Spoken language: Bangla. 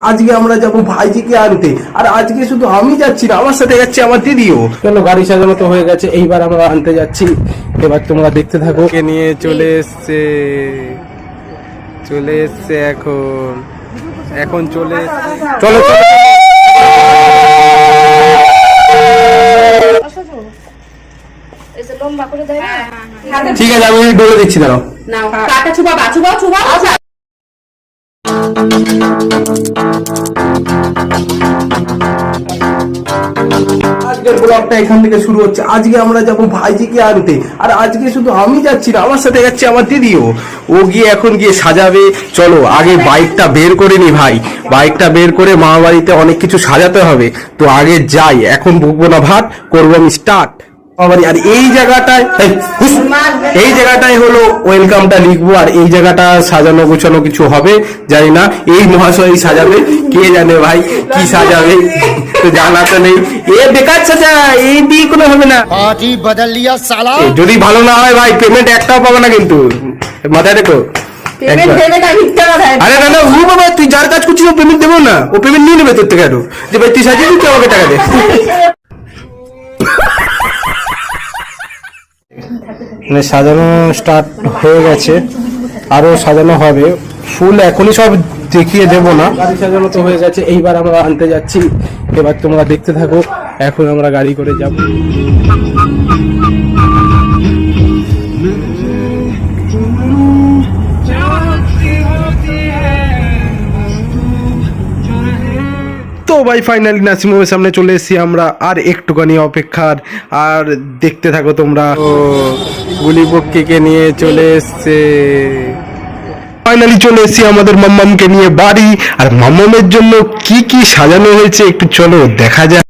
আজকে আমরা যাবো ভাইজিকে আনতে। আর আজকে শুধু আমি যাচ্ছি না, আমার সাথে যাচ্ছে আমার দিদিও। চলো, গাড়ি সাজানো তো হয়ে গেছে, এইবার আমরা আনতে যাচ্ছি। এবার তোমরা দেখতে থাকো। নিয়ে চলে এসছে এখন চলে চলো চলো। ঠিক আছে, আমি বলে দিচ্ছি, দাঁড়াও। আজকের ব্লগটা এখান থেকে শুরু হচ্ছে। আজকে আমরা যাবো ভাইজিকে আনতে। আর আজকে শুধু আমি যাচ্ছি না, আমার সাথে যাচ্ছে আমার দিদিও। ও গিয়ে এখন গিয়ে সাজাবে। চলো আগে বাইকটা বের করে নি ভাই, বাইকটা বের করে মামা বাড়িতে অনেক কিছু সাজাতে হবে। তো আগে যাই, এখন ভুগবো না ভাত, করবো আমি স্টার্ট। আর এই জায়গাটায় হলো ওয়েলকামটা লিখবো। আর এই জায়গাটা সাজানো গোছানো কিছু হবে জানি না, এই মহাশয় সাজাবে, কে জানে ভাই কি সাজাবে, তো জানা তো নেই। এ বেকার সাজা, এই দিয়ে কোনো হবে না। যদি ভালো না হয় ভাই, পেমেন্ট একটাও পাবো না কিন্তু, মাথায় রেখো। আরে না না, ও বাবা, তুই যার কাজ করছিস ও পেমেন্ট দেবো না, ও পেমেন্ট নিয়ে নেবে তোর থেকে। আরো যে ভাই তুই সাজিয়ে তুই আমাকে টাকা দে। সাজানো স্টার্ট হয়ে গেছে, আরো সাজানো হবে। ফুল এখনই সব দেখিয়ে দেবো না। গাড়ি সাজানো তো হয়ে গেছে, এইবার আমরা আনতে যাচ্ছি। এবার তোমরা দেখতে থাকো, এখন আমরা গাড়ি করে যাব। তো ভাই ফাইনালি নাসিমের সামনে চলে এসেছি আমরা। আর একটুখানি অপেক্ষার, আর দেখতে থাকো তোমরা। গুলিপক্ষীকে নিয়ে চলে এসছে, ফাইনালি চলে এসেছি আমাদের মাম্মামকে নিয়ে বাড়ি। আর মাম্মামের জন্য কি কি সাজানো হয়েছে একটু চলো দেখা যাক।